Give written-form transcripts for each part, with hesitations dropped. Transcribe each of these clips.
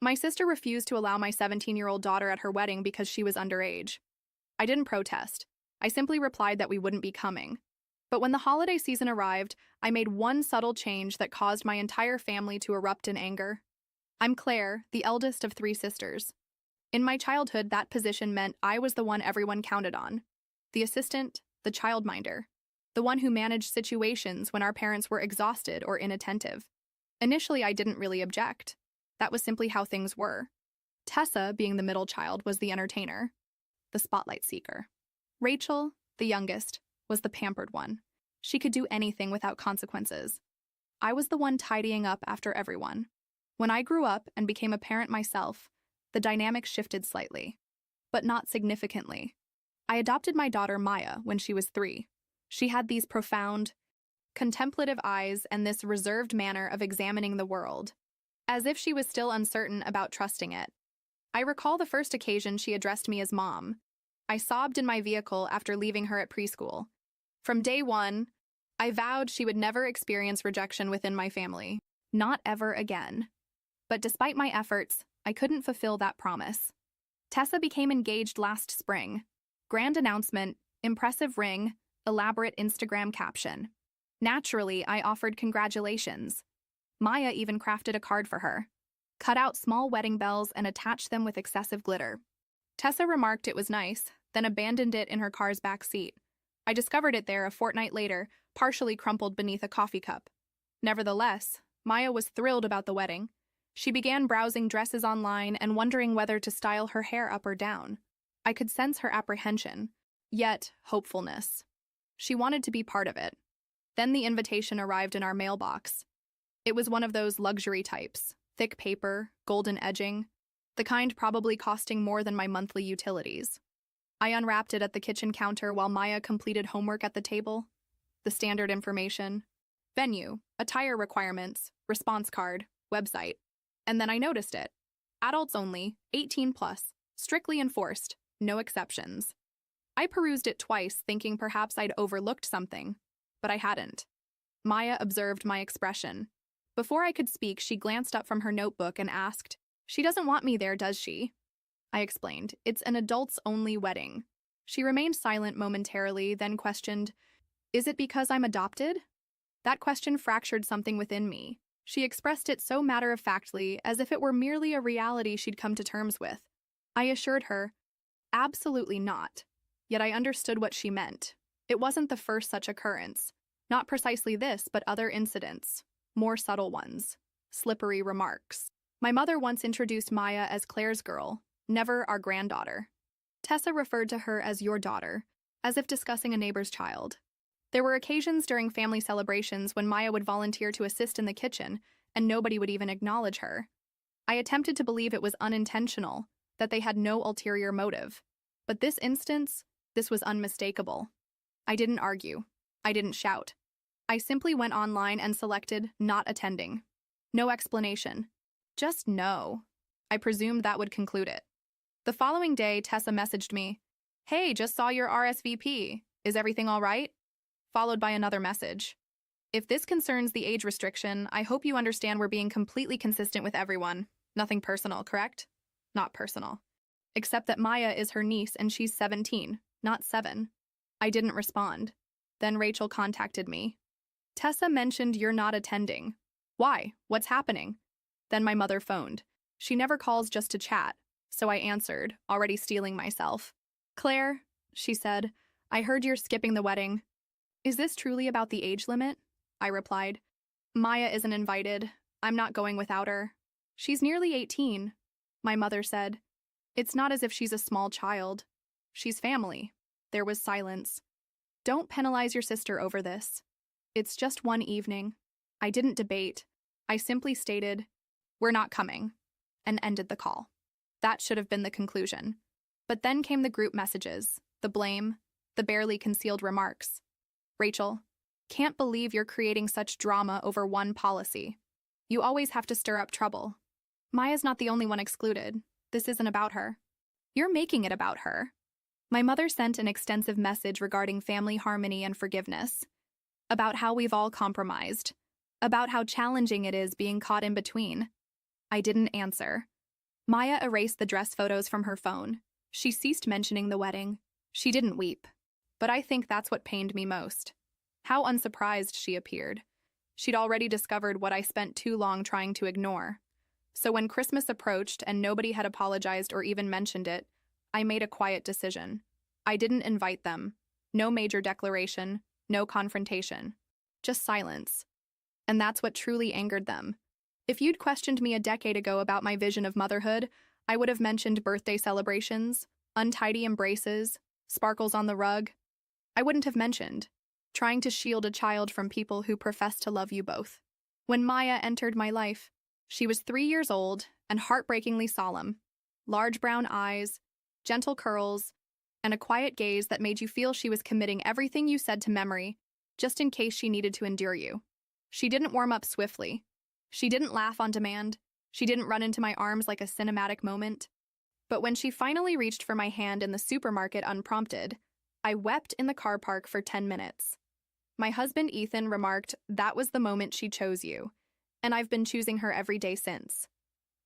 My sister refused to allow my 17-year-old daughter at her wedding because she was underage. I didn't protest. I simply replied that we wouldn't be coming. But when the holiday season arrived, I made one subtle change that caused my entire family to erupt in anger. I'm Claire, the eldest of three sisters. In my childhood, that position meant I was the one everyone counted on. The assistant, the childminder, the one who managed situations when our parents were exhausted or inattentive. Initially, I didn't really object. That was simply how things were. Tessa, being the middle child, was the entertainer, the spotlight seeker. Rachel, the youngest, was the pampered one. She could do anything without consequences. I was the one tidying up after everyone. When I grew up and became a parent myself, the dynamic shifted slightly, but not significantly. I adopted my daughter Maya when she was 3. She had these profound, contemplative eyes and this reserved manner of examining the world, as if she was still uncertain about trusting it. I recall the first occasion she addressed me as Mom. I sobbed in my vehicle after leaving her at preschool. From day one, I vowed she would never experience rejection within my family. Not ever again. But despite my efforts, I couldn't fulfill that promise. Tessa became engaged last spring. Grand announcement, impressive ring, elaborate Instagram caption. Naturally, I offered congratulations. Maya even crafted a card for her, cut out small wedding bells and attached them with excessive glitter. Tessa remarked it was nice, then abandoned it in her car's back seat. I discovered it there a fortnight later, partially crumpled beneath a coffee cup. Nevertheless, Maya was thrilled about the wedding. She began browsing dresses online and wondering whether to style her hair up or down. I could sense her apprehension, yet hopefulness. She wanted to be part of it. Then the invitation arrived in our mailbox. It was one of those luxury types, thick paper, golden edging, the kind probably costing more than my monthly utilities. I unwrapped it at the kitchen counter while Maya completed homework at the table. The standard information: venue, attire requirements, response card, website. And then I noticed it. Adults only, 18 plus, strictly enforced, no exceptions. I perused it twice, thinking perhaps I'd overlooked something, but I hadn't. Maya observed my expression. Before I could speak, she glanced up from her notebook and asked, "She doesn't want me there, does she?" I explained, "It's an adults-only wedding." She remained silent momentarily, then questioned, "Is it because I'm adopted?" That question fractured something within me. She expressed it so matter-of-factly, as if it were merely a reality she'd come to terms with. I assured her, absolutely not. Yet I understood what she meant. It wasn't the first such occurrence. Not precisely this, but other incidents. More subtle ones. Slippery remarks. My mother once introduced Maya as Claire's girl, never our granddaughter. Tessa referred to her as your daughter, as if discussing a neighbor's child. There were occasions during family celebrations when Maya would volunteer to assist in the kitchen, and nobody would even acknowledge her. I attempted to believe it was unintentional, that they had no ulterior motive. But this instance, this was unmistakable. I didn't argue. I didn't shout. I simply went online and selected not attending. No explanation. Just no. I presumed that would conclude it. The following day, Tessa messaged me, "Hey, just saw your RSVP. Is everything all right?" Followed by another message. "If this concerns the age restriction, I hope you understand we're being completely consistent with everyone. Nothing personal, correct?" Not personal. Except that Maya is her niece and she's 17, not 7. I didn't respond. Then Rachel contacted me. "Tessa mentioned you're not attending. Why? What's happening?" Then my mother phoned. She never calls just to chat, so I answered, already steeling myself. "Claire," she said, "I heard you're skipping the wedding." "Is this truly about the age limit?" I replied. "Maya isn't invited. I'm not going without her. She's nearly 18. My mother said. "It's not as if she's a small child. She's family." There was silence. "Don't penalize your sister over this. It's just one evening." I didn't debate. I simply stated, "We're not coming," and ended the call. That should have been the conclusion. But then came the group messages, the blame, the barely concealed remarks. "Rachel, can't believe you're creating such drama over one policy. You always have to stir up trouble. Maya's not the only one excluded. This isn't about her. You're making it about her." My mother sent an extensive message regarding family harmony and forgiveness, about how we've all compromised, about how challenging it is being caught in between. I didn't answer. Maya erased the dress photos from her phone. She ceased mentioning the wedding. She didn't weep. But I think that's what pained me most. How unsurprised she appeared. She'd already discovered what I spent too long trying to ignore. So when Christmas approached and nobody had apologized or even mentioned it, I made a quiet decision. I didn't invite them. No major declaration, no confrontation. Just silence. And that's what truly angered them. If you'd questioned me a decade ago about my vision of motherhood, I would have mentioned birthday celebrations, untidy embraces, sparkles on the rug. I wouldn't have mentioned trying to shield a child from people who profess to love you both. When Maya entered my life, she was 3 years old and heartbreakingly solemn. Large brown eyes, gentle curls, and a quiet gaze that made you feel she was committing everything you said to memory, just in case she needed to endure you. She didn't warm up swiftly. She didn't laugh on demand. She didn't run into my arms like a cinematic moment. But when she finally reached for my hand in the supermarket unprompted, I wept in the car park for 10 minutes. My husband Ethan remarked, "That was the moment she chose you, and I've been choosing her every day since."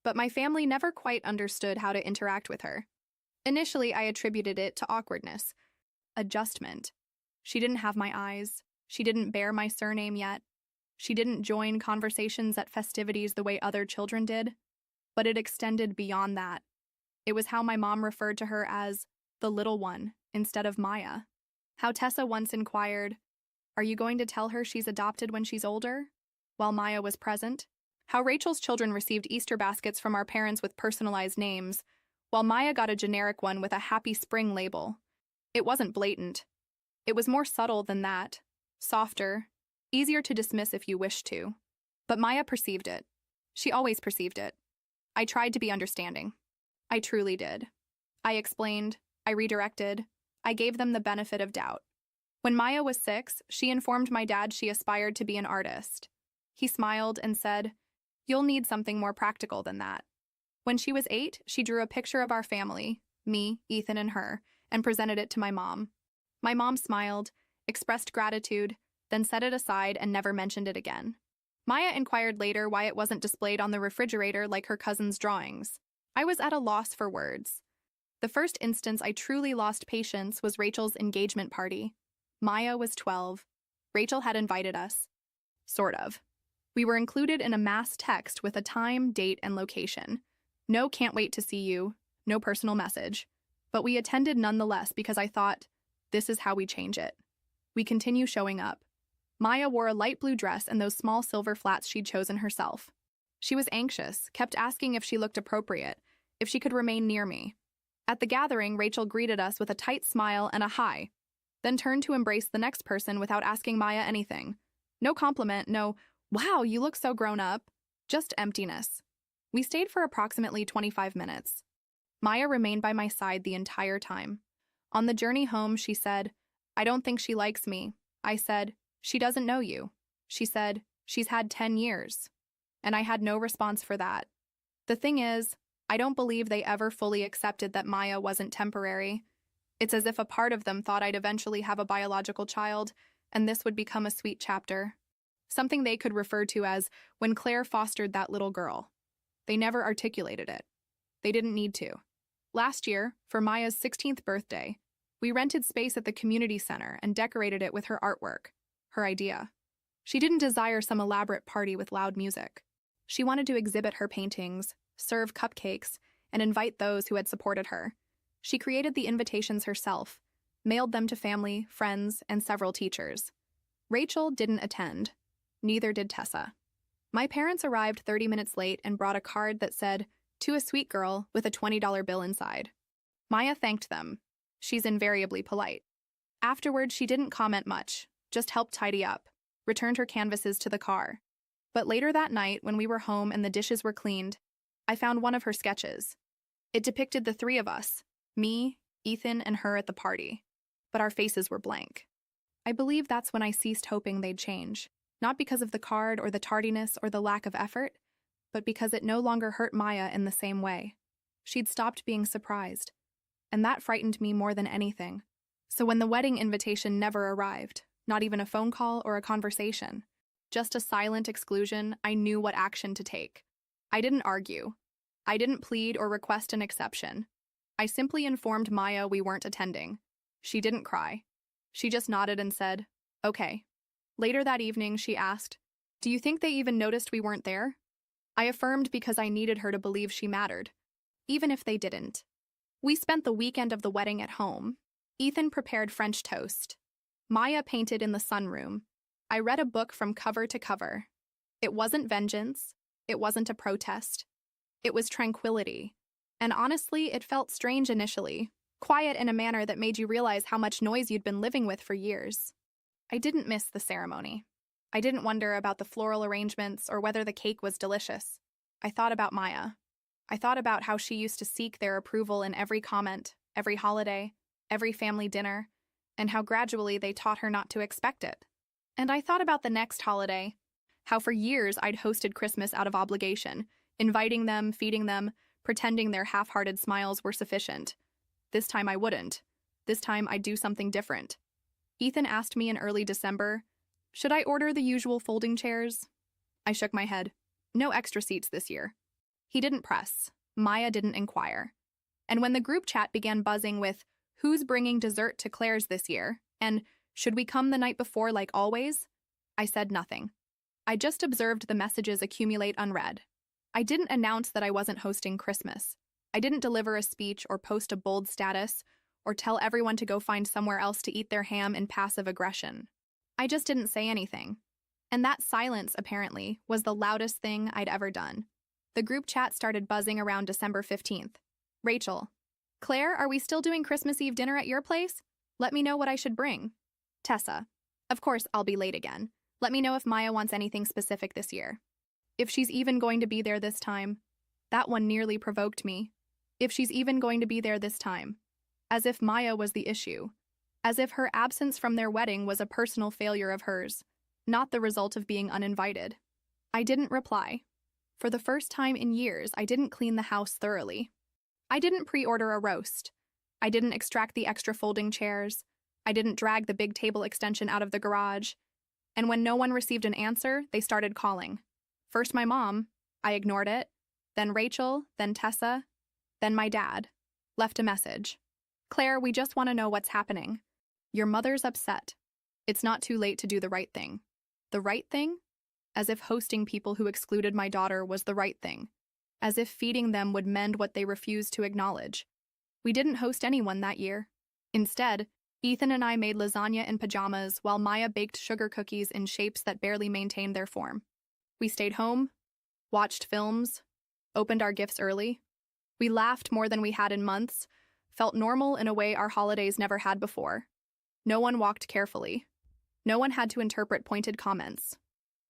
But my family never quite understood how to interact with her. Initially, I attributed it to awkwardness, adjustment. She didn't have my eyes. She didn't bear my surname yet. She didn't join conversations at festivities the way other children did. But it extended beyond that. It was how my mom referred to her as the little one instead of Maya. How Tessa once inquired, "Are you going to tell her she's adopted when she's older?" while Maya was present. How Rachel's children received Easter baskets from our parents with personalized names, while Maya got a generic one with a Happy Spring label. It wasn't blatant. It was more subtle than that, softer, easier to dismiss if you wished to. But Maya perceived it. She always perceived it. I tried to be understanding. I truly did. I explained, I redirected, I gave them the benefit of doubt. When Maya was 6, she informed my dad she aspired to be an artist. He smiled and said, "You'll need something more practical than that." When she was 8, she drew a picture of our family, me, Ethan, and her, and presented it to my mom. My mom smiled, expressed gratitude, then set it aside and never mentioned it again. Maya inquired later why it wasn't displayed on the refrigerator like her cousin's drawings. I was at a loss for words. The first instance I truly lost patience was Rachel's engagement party. Maya was 12. Rachel had invited us. Sort of. We were included in a mass text with a time, date, and location. No "can't wait to see you," no personal message. But we attended nonetheless because I thought, this is how we change it. We continue showing up. Maya wore a light blue dress and those small silver flats she'd chosen herself. She was anxious, kept asking if she looked appropriate, if she could remain near me. At the gathering, Rachel greeted us with a tight smile and a hi, then turned to embrace the next person without asking Maya anything. No compliment, no, "Wow, you look so grown up," just emptiness. We stayed for approximately 25 minutes. Maya remained by my side the entire time. On the journey home, she said, "I don't think she likes me." I said, "She doesn't know you." She said, "She's had 10 years. And I had no response for that. The thing is, I don't believe they ever fully accepted that Maya wasn't temporary. It's as if a part of them thought I'd eventually have a biological child, and this would become a sweet chapter. Something they could refer to as when Claire fostered that little girl. They never articulated it. They didn't need to. Last year, for Maya's 16th birthday, we rented space at the community center and decorated it with her artwork, her idea. She didn't desire some elaborate party with loud music. She wanted to exhibit her paintings, serve cupcakes, and invite those who had supported her. She created the invitations herself, mailed them to family, friends, and several teachers. Rachel didn't attend. Neither did Tessa. My parents arrived 30 minutes late and brought a card that said, "To a sweet girl," with a $20 bill inside. Maya thanked them. She's invariably polite. Afterward, she didn't comment much, just helped tidy up, returned her canvases to the car. But later that night, when we were home and the dishes were cleaned, I found one of her sketches. It depicted the 3 of us, me, Ethan, and her at the party. But our faces were blank. I believe that's when I ceased hoping they'd change. Not because of the card or the tardiness or the lack of effort, but because it no longer hurt Maya in the same way. She'd stopped being surprised. And that frightened me more than anything. So when the wedding invitation never arrived, not even a phone call or a conversation, just a silent exclusion, I knew what action to take. I didn't argue. I didn't plead or request an exception. I simply informed Maya we weren't attending. She didn't cry. She just nodded and said, "Okay." Later that evening, she asked, "Do you think they even noticed we weren't there?" I affirmed because I needed her to believe she mattered, even if they didn't. We spent the weekend of the wedding at home. Ethan prepared French toast. Maya painted in the sunroom. I read a book from cover to cover. It wasn't vengeance. It wasn't a protest. It was tranquility. And honestly, it felt strange initially, quiet in a manner that made you realize how much noise you'd been living with for years. I didn't miss the ceremony. I didn't wonder about the floral arrangements or whether the cake was delicious. I thought about Maya. I thought about how she used to seek their approval in every comment, every holiday, every family dinner, and how gradually they taught her not to expect it. And I thought about the next holiday, how for years I'd hosted Christmas out of obligation, inviting them, feeding them, pretending their half-hearted smiles were sufficient. This time I wouldn't. This time I'd do something different. Ethan asked me in early December, "Should I order the usual folding chairs?" I shook my head. No extra seats this year. He didn't press. Maya didn't inquire. And when the group chat began buzzing with, "Who's bringing dessert to Claire's this year?" and "Should we come the night before like always?" I said nothing. I just observed the messages accumulate unread. I didn't announce that I wasn't hosting Christmas. I didn't deliver a speech or post a bold status or tell everyone to go find somewhere else to eat their ham in passive aggression. I just didn't say anything. And that silence, apparently, was the loudest thing I'd ever done. The group chat started buzzing around December 15th. Rachel: "Claire, are we still doing Christmas Eve dinner at your place? Let me know what I should bring." Tessa: "Of course, I'll be late again. Let me know if Maya wants anything specific this year. If she's even going to be there this time." That one nearly provoked me. If she's even going to be there this time. As if Maya was the issue. As if her absence from their wedding was a personal failure of hers, not the result of being uninvited. I didn't reply. For the first time in years, I didn't clean the house thoroughly. I didn't pre-order a roast. I didn't extract the extra folding chairs. I didn't drag the big table extension out of the garage. And when no one received an answer, they started calling. First my mom. I ignored it. Then Rachel, then Tessa, then my dad. Left a message. "Claire, we just want to know what's happening. Your mother's upset. It's not too late to do the right thing." The right thing? As if hosting people who excluded my daughter was the right thing. As if feeding them would mend what they refused to acknowledge. We didn't host anyone that year. Instead, Ethan and I made lasagna in pajamas while Maya baked sugar cookies in shapes that barely maintained their form. We stayed home, watched films, opened our gifts early. We laughed more than we had in months, felt normal in a way our holidays never had before. No one walked carefully. No one had to interpret pointed comments.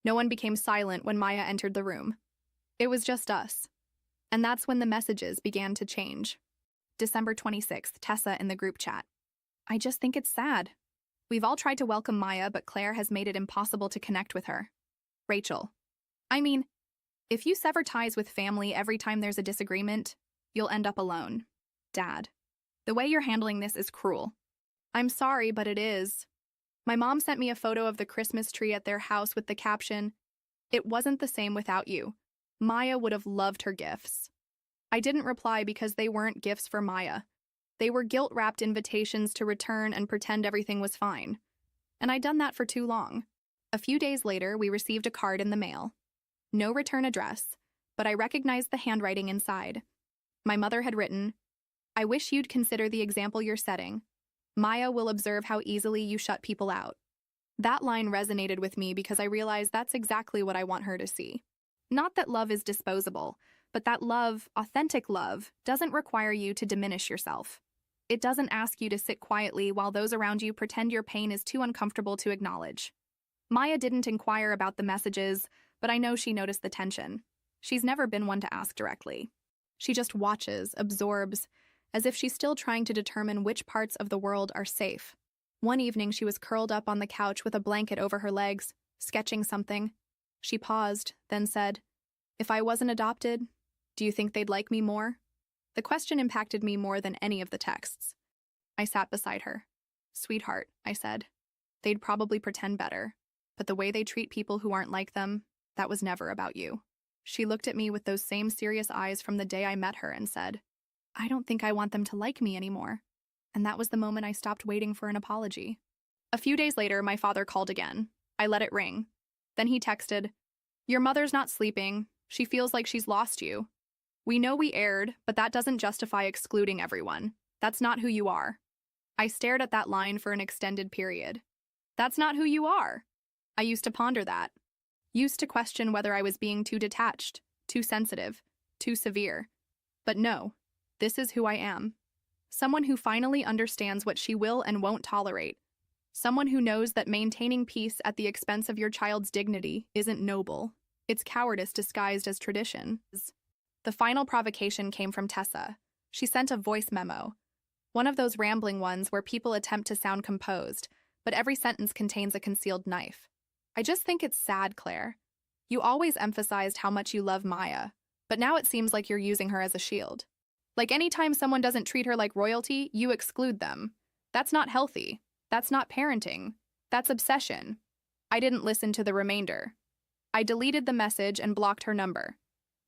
No one became silent when Maya entered the room. It was just us. And that's when the messages began to change. December 26th, Tessa in the group chat: "I just think it's sad. We've all tried to welcome Maya, but Claire has made it impossible to connect with her." Rachel: "I mean, if you sever ties with family every time there's a disagreement, you'll end up alone." Dad: "The way you're handling this is cruel." "I'm sorry, but it is." My mom sent me a photo of the Christmas tree at their house with the caption, "It wasn't the same without you. Maya would have loved her gifts." I didn't reply because they weren't gifts for Maya. They were guilt-wrapped invitations to return and pretend everything was fine. And I'd done that for too long. A few days later, we received a card in the mail. No return address, but I recognized the handwriting inside. My mother had written, "I wish you'd consider the example you're setting. Maya will observe how easily you shut people out." That line resonated with me because I realized that's exactly what I want her to see. Not that love is disposable, but that love, authentic love, doesn't require you to diminish yourself. It doesn't ask you to sit quietly while those around you pretend your pain is too uncomfortable to acknowledge. Maya didn't inquire about the messages, but I know she noticed the tension. She's never been one to ask directly. She just watches, absorbs, as if she's still trying to determine which parts of the world are safe. One evening, she was curled up on the couch with a blanket over her legs, sketching something. She paused, then said, "If I wasn't adopted, do you think they'd like me more?" The question impacted me more than any of the texts. I sat beside her. "Sweetheart," I said, "they'd probably pretend better, but the way they treat people who aren't like them, that was never about you." She looked at me with those same serious eyes from the day I met her and said, "I don't think I want them to like me anymore." And that was the moment I stopped waiting for an apology. A few days later, my father called again. I let it ring. Then he texted, "Your mother's not sleeping. She feels like she's lost you. We know we erred, but that doesn't justify excluding everyone. That's not who you are." I stared at that line for an extended period. That's not who you are. I used to ponder that. Used to question whether I was being too detached, too sensitive, too severe. But no, this is who I am. Someone who finally understands what she will and won't tolerate. Someone who knows that maintaining peace at the expense of your child's dignity isn't noble. It's cowardice disguised as tradition. The final provocation came from Tessa. She sent a voice memo. One of those rambling ones where people attempt to sound composed, but every sentence contains a concealed knife. "I just think it's sad, Claire. You always emphasized how much you love Maya, but now it seems like you're using her as a shield. Like anytime someone doesn't treat her like royalty, you exclude them. That's not healthy. That's not parenting. That's obsession." I didn't listen to the remainder. I deleted the message and blocked her number.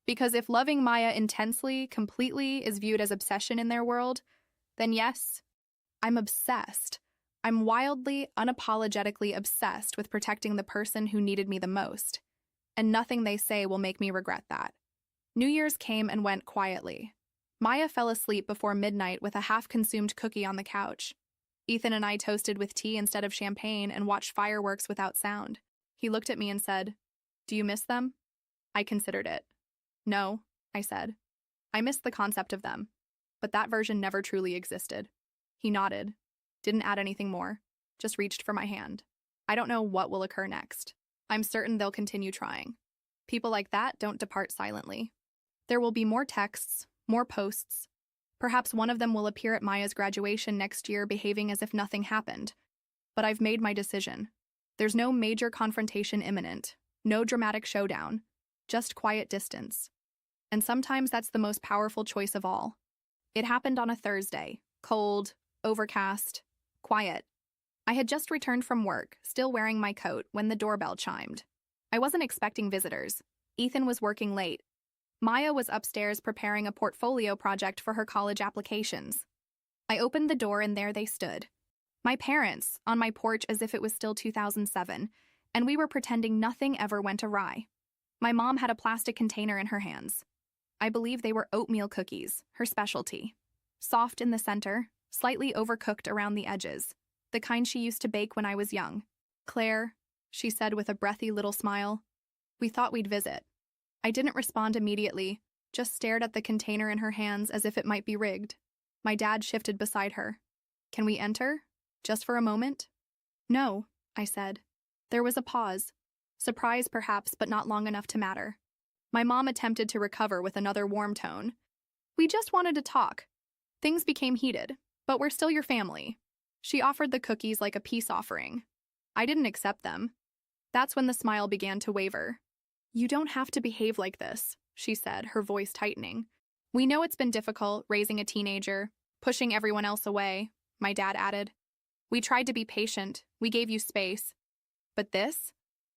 Because if loving Maya intensely, completely, is viewed as obsession in their world, then yes, I'm obsessed. I'm wildly, unapologetically obsessed with protecting the person who needed me the most. And nothing they say will make me regret that. New Year's came and went quietly. Maya fell asleep before midnight with a half-consumed cookie on the couch. Ethan and I toasted with tea instead of champagne and watched fireworks without sound. He looked at me and said, "Do you miss them?" I considered it. "No," I said. "I miss the concept of them. But that version never truly existed." He nodded, didn't add anything more, just reached for my hand. I don't know what will occur next. I'm certain they'll continue trying. People like that don't depart silently. There will be more texts, more posts. Perhaps one of them will appear at Maya's graduation next year behaving as if nothing happened. But I've made my decision. There's no major confrontation imminent, no dramatic showdown, just quiet distance. And sometimes that's the most powerful choice of all. It happened on a Thursday, cold, overcast, quiet. I had just returned from work, still wearing my coat, when the doorbell chimed. I wasn't expecting visitors. Ethan was working late. Maya was upstairs preparing a portfolio project for her college applications. I opened the door and there they stood. My parents, on my porch as if it was still 2007, and we were pretending nothing ever went awry. My mom had a plastic container in her hands. I believe they were oatmeal cookies, her specialty. Soft in the center, slightly overcooked around the edges, the kind she used to bake when I was young. "Claire," she said with a breathy little smile, "we thought we'd visit." I didn't respond immediately, just stared at the container in her hands as if it might be rigged. My dad shifted beside her. "Can we enter? Just for a moment?" "No," I said. There was a pause. Surprise perhaps, but not long enough to matter. My mom attempted to recover with another warm tone. "We just wanted to talk. Things became heated, but we're still your family." She offered the cookies like a peace offering. I didn't accept them. That's when the smile began to waver. "You don't have to behave like this," she said, her voice tightening. "We know it's been difficult, raising a teenager, pushing everyone else away," my dad added. "We tried to be patient, we gave you space. But this?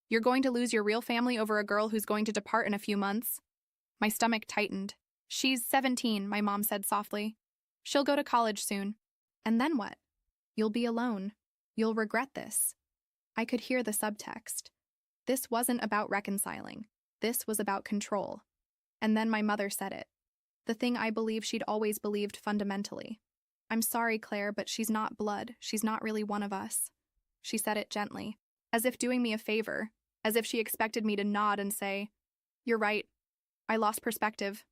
You're going to lose your real family over a girl who's going to depart in a few months?" My stomach tightened. "She's 17, my mom said softly. "She'll go to college soon. And then what? You'll be alone. You'll regret this." I could hear the subtext. This wasn't about reconciling. This was about control. And then my mother said it. The thing I believe she'd always believed fundamentally. "I'm sorry, Claire, but she's not blood. She's not really one of us." She said it gently, as if doing me a favor, as if she expected me to nod and say, "You're right." I lost perspective.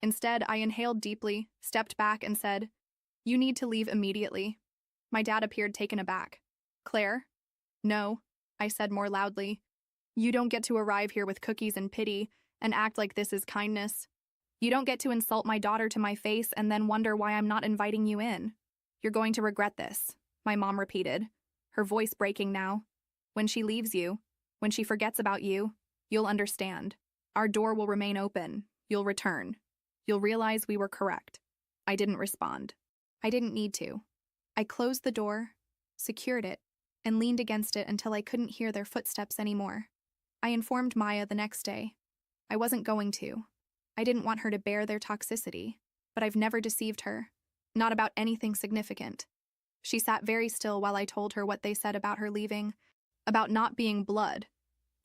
Instead, I inhaled deeply, stepped back, and said, "You need to leave immediately." My dad appeared taken aback. "Claire?" "No," I said more loudly. "You don't get to arrive here with cookies and pity and act like this is kindness. You don't get to insult my daughter to my face and then wonder why I'm not inviting you in. You're going to regret this," my mom repeated, her voice breaking now. "When she leaves you, when she forgets about you, you'll understand. Our door will remain open. You'll return. You'll realize we were correct." I didn't respond. I didn't need to. I closed the door, secured it, and leaned against it until I couldn't hear their footsteps anymore. I informed Maya the next day. I wasn't going to. I didn't want her to bear their toxicity, but I've never deceived her. Not about anything significant. She sat very still while I told her what they said about her leaving, about not being blood,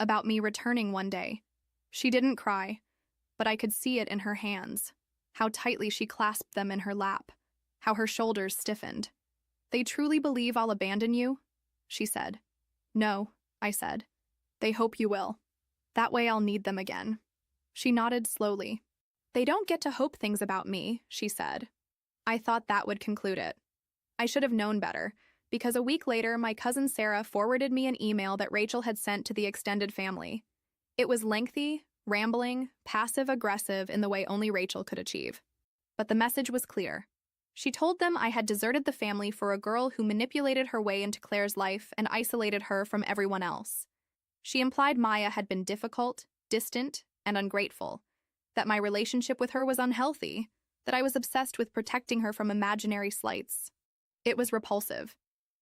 about me returning one day. She didn't cry, but I could see it in her hands, how tightly she clasped them in her lap, how her shoulders stiffened. They truly believe I'll abandon you? She said. No, I said. They hope you will. That way I'll need them again. She nodded slowly. They don't get to hope things about me, she said. I thought that would conclude it. I should have known better, because a week later my cousin Sarah forwarded me an email that Rachel had sent to the extended family. It was lengthy, rambling, passive-aggressive in the way only Rachel could achieve. But the message was clear. She told them I had deserted the family for a girl who manipulated her way into Claire's life and isolated her from everyone else. She implied Maya had been difficult, distant, and ungrateful, that my relationship with her was unhealthy, that I was obsessed with protecting her from imaginary slights. It was repulsive.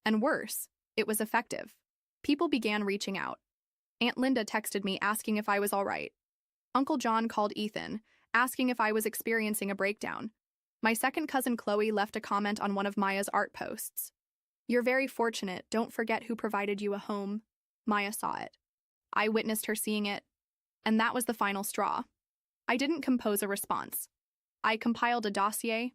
And worse, it was effective. People began reaching out. Aunt Linda texted me asking if I was all right. Uncle John called Ethan, asking if I was experiencing a breakdown. My second cousin Chloe left a comment on one of Maya's art posts. You're very fortunate, don't forget who provided you a home. Maya saw it. I witnessed her seeing it. And that was the final straw. I didn't compose a response. I compiled a dossier,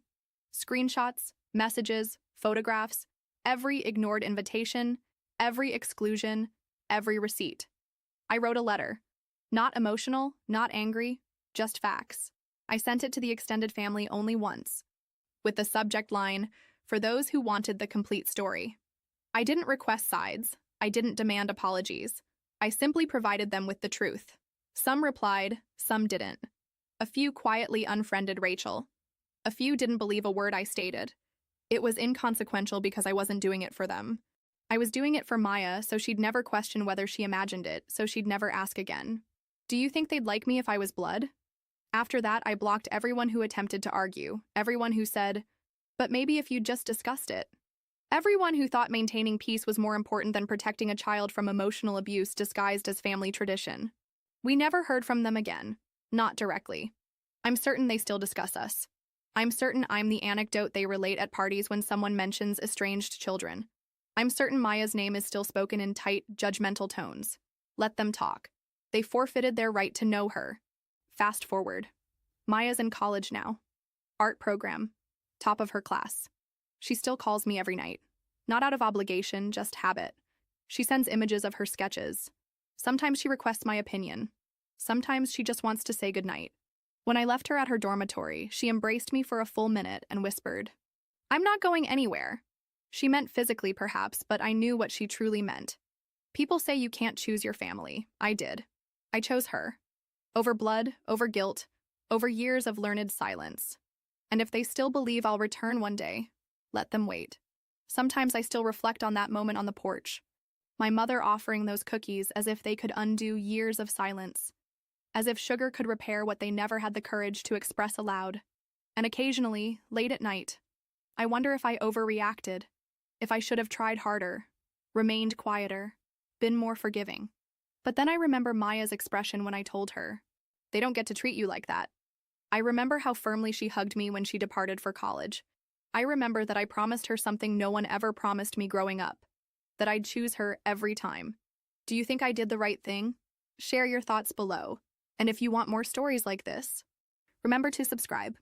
screenshots, messages, photographs, every ignored invitation, every exclusion, every receipt. I wrote a letter. Not emotional, not angry, just facts. I sent it to the extended family only once, with the subject line, for those who wanted the complete story. I didn't request sides. I didn't demand apologies. I simply provided them with the truth. Some replied, some didn't. A few quietly unfriended Rachel. A few didn't believe a word I stated. It was inconsequential because I wasn't doing it for them. I was doing it for Maya, so she'd never question whether she imagined it, so she'd never ask again. Do you think they'd like me if I was blood? After that, I blocked everyone who attempted to argue, everyone who said, but maybe if you'd just discussed it. Everyone who thought maintaining peace was more important than protecting a child from emotional abuse disguised as family tradition. We never heard from them again, not directly. I'm certain they still discuss us. I'm certain I'm the anecdote they relate at parties when someone mentions estranged children. I'm certain Maya's name is still spoken in tight, judgmental tones. Let them talk. They forfeited their right to know her. Fast forward. Maya's in college now. Art program. Top of her class. She still calls me every night. Not out of obligation, just habit. She sends images of her sketches. Sometimes she requests my opinion. Sometimes she just wants to say goodnight. When I left her at her dormitory, she embraced me for a full minute and whispered, I'm not going anywhere. She meant physically, perhaps, but I knew what she truly meant. People say you can't choose your family. I did. I chose her. Over blood, over guilt, over years of learned silence. And if they still believe I'll return one day, let them wait. Sometimes I still reflect on that moment on the porch. My mother offering those cookies as if they could undo years of silence. As if sugar could repair what they never had the courage to express aloud. And occasionally, late at night, I wonder if I overreacted, if I should have tried harder, remained quieter, been more forgiving. But then I remember Maya's expression when I told her, they don't get to treat you like that. I remember how firmly she hugged me when she departed for college. I remember that I promised her something no one ever promised me growing up, that I'd choose her every time. Do you think I did the right thing? Share your thoughts below. And if you want more stories like this, remember to subscribe.